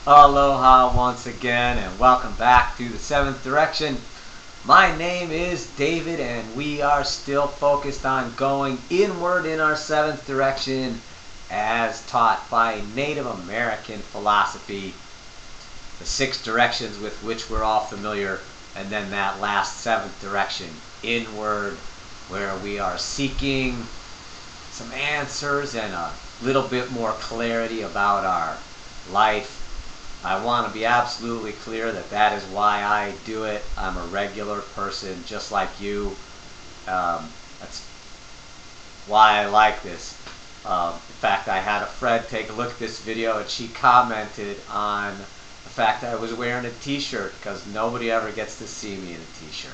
Aloha once again, and welcome back to the 7th Direction. My name is David, and we are still focused on going inward in our 7th direction as taught by Native American philosophy. The 6 directions with which we're all familiar, and then that last 7th direction, inward, where we are seeking some answers and a little bit more clarity about our life. I want to be absolutely clear that that is why I do it. I'm a regular person just like you. That's why I like this. In fact, I had a friend take a look at this video and she commented on the fact that I was wearing a t-shirt because nobody ever gets to see me in a t-shirt.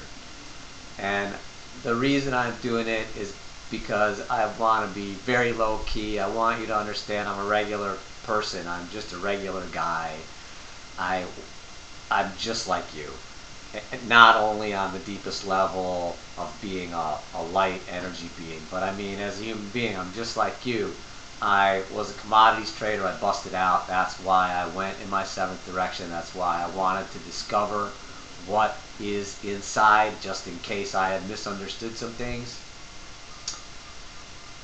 And the reason I'm doing it is because I want to be very low key. I want you to understand I'm a regular person. I'm just a regular guy. I'm just like you, not only on the deepest level of being a light energy being, but I mean as a human being, I'm just like you. I was a commodities trader. I busted out. That's why I went in my 7th direction. That's why I wanted to discover what is inside, just in case I had misunderstood some things.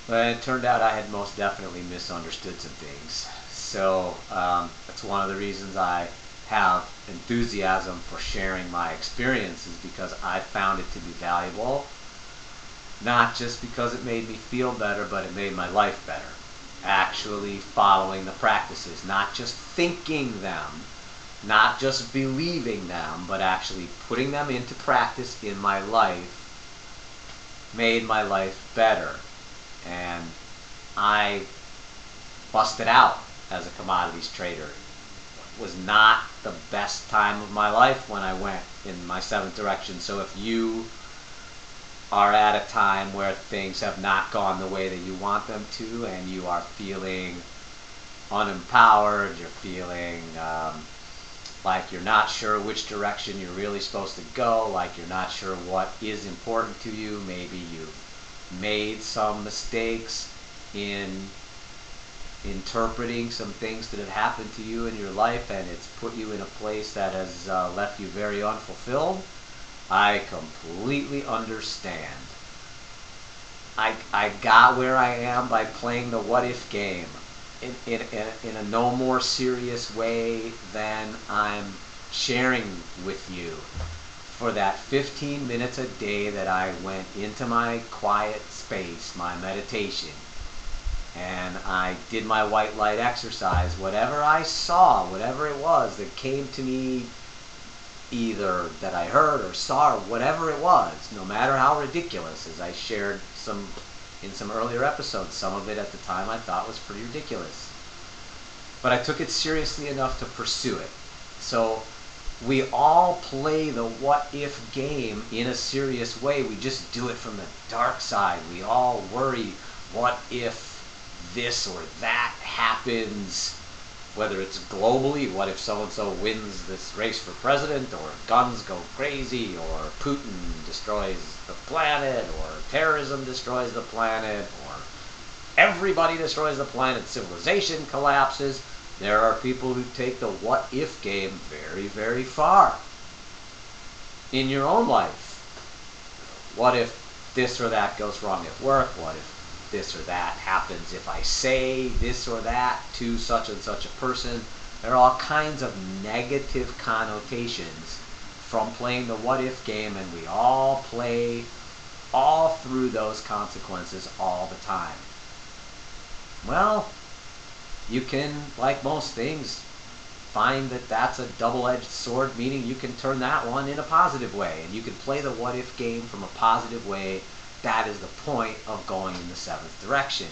But it turned out I had most definitely misunderstood some things. So that's one of the reasons I have enthusiasm for sharing my experiences, because I found it to be valuable, not just because it made me feel better, but it made my life better. Actually following the practices, not just thinking them, not just believing them, but actually putting them into practice in my life made my life better. And I busted out as a commodities trader. It was not the best time of my life when I went in my 7th direction. So if you are at a time where things have not gone the way that you want them to, and you are feeling unempowered, you're feeling like you're not sure which direction you're really supposed to go, like you're not sure what is important to you, maybe you've made some mistakes in interpreting some things that have happened to you in your life, and it's put you in a place that has left you very unfulfilled, I completely understand. I got where I am by playing the what if game in a no more serious way than I'm sharing with you. For that 15 minutes a day that I went into my quiet space, my meditation, and I did my white light exercise, whatever I saw, whatever it was that came to me, either that I heard or saw, or whatever it was, no matter how ridiculous, as I shared in some earlier episodes, some of it at the time I thought was pretty ridiculous. But I took it seriously enough to pursue it. So we all play the what if game in a serious way. We just do it from the dark side. We all worry, what if this or that happens, whether it's globally, what if so-and-so wins this race for president, or guns go crazy, or Putin destroys the planet, or terrorism destroys the planet, or everybody destroys the planet, civilization collapses. There are people who take the what if game very, very far in your own life. What if this or that goes wrong at work? What if this or that happens if I say this or that to such and such a person? There are all kinds of negative connotations from playing the what if game, and we all play all through those consequences all the time. Well, you can, like most things, find that that's a double-edged sword, meaning you can turn that one in a positive way, and you can play the what if game from a positive way. That is the point of going in the 7th direction.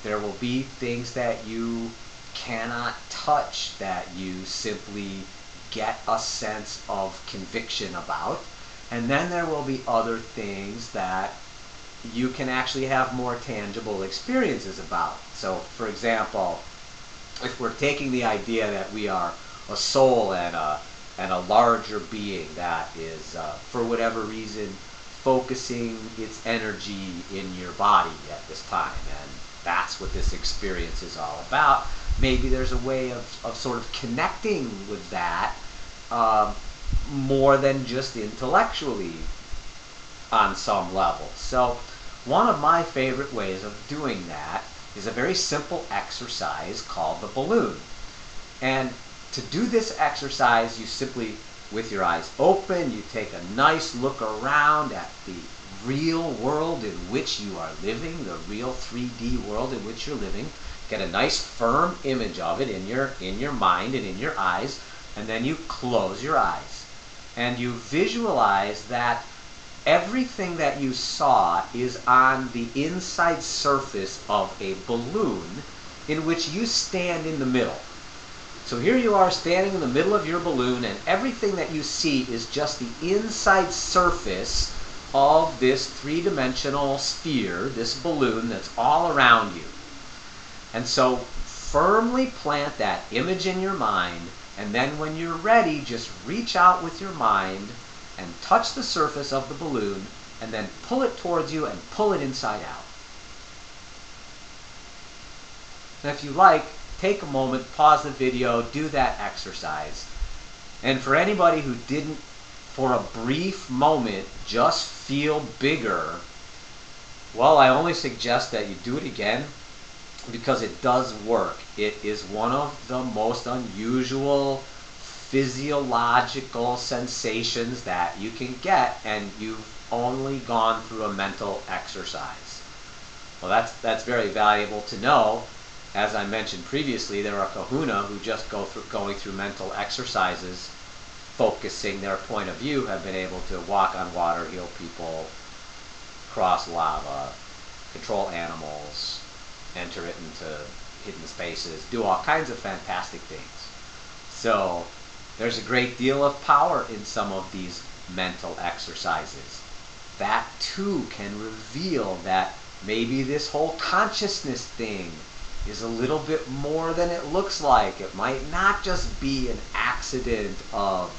There will be things that you cannot touch, that you simply get a sense of conviction about. And then there will be other things that you can actually have more tangible experiences about. So, for example, if we're taking the idea that we are a soul and a larger being that is, for whatever reason, focusing its energy in your body at this time, and that's what this experience is all about, maybe there's a way of sort of connecting with that more than just intellectually on some level. So one of my favorite ways of doing that is a very simple exercise called the balloon. And to do this exercise, you simply, with your eyes open, you take a nice look around at the real world in which you are living, the real 3D world in which you're living. Get a nice firm image of it in your mind and in your eyes, and then you close your eyes. And you visualize that everything that you saw is on the inside surface of a balloon in which you stand in the middle. So here you are standing in the middle of your balloon, and everything that you see is just the inside surface of this three-dimensional sphere, this balloon that's all around you. And so firmly plant that image in your mind, and then when you're ready, just reach out with your mind and touch the surface of the balloon, and then pull it towards you and pull it inside out. Now if you like, take a moment, pause the video, do that exercise. And for anybody who didn't, for a brief moment, just feel bigger, well, I only suggest that you do it again, because it does work. It is one of the most unusual physiological sensations that you can get, and you've only gone through a mental exercise. Well, that's very valuable to know. As I mentioned previously, there are kahuna who just going through mental exercises, focusing their point of view, have been able to walk on water, heal people, cross lava, control animals, enter it into hidden spaces, do all kinds of fantastic things. So there's a great deal of power in some of these mental exercises. That too can reveal that maybe this whole consciousness thing is a little bit more than it looks like. It might not just be an accident of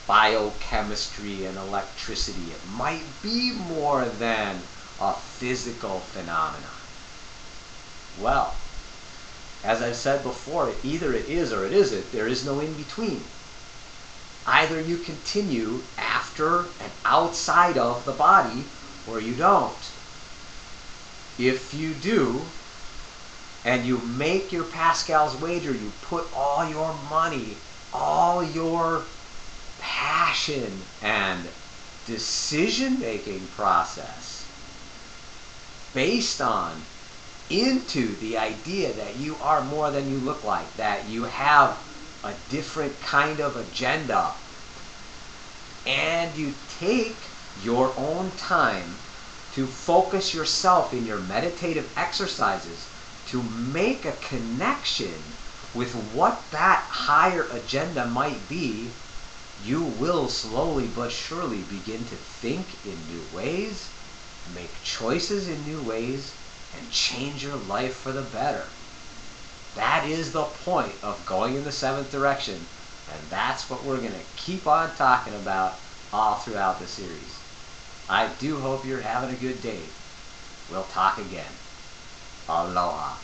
biochemistry and electricity. It might be more than a physical phenomenon. Well, as I've said before, either it is or it isn't. There is no in between. Either you continue after and outside of the body, or you don't. If you do, and you make your Pascal's wager, you put all your money, all your passion and decision-making process based on into the idea that you are more than you look like, that you have a different kind of agenda, and you take your own time to focus yourself in your meditative exercises to make a connection with what that higher agenda might be, you will slowly but surely begin to think in new ways, make choices in new ways, and change your life for the better. That is the point of going in the seventh direction, and that's what we're going to keep on talking about all throughout the series. I do hope you're having a good day. We'll talk again. Aloha.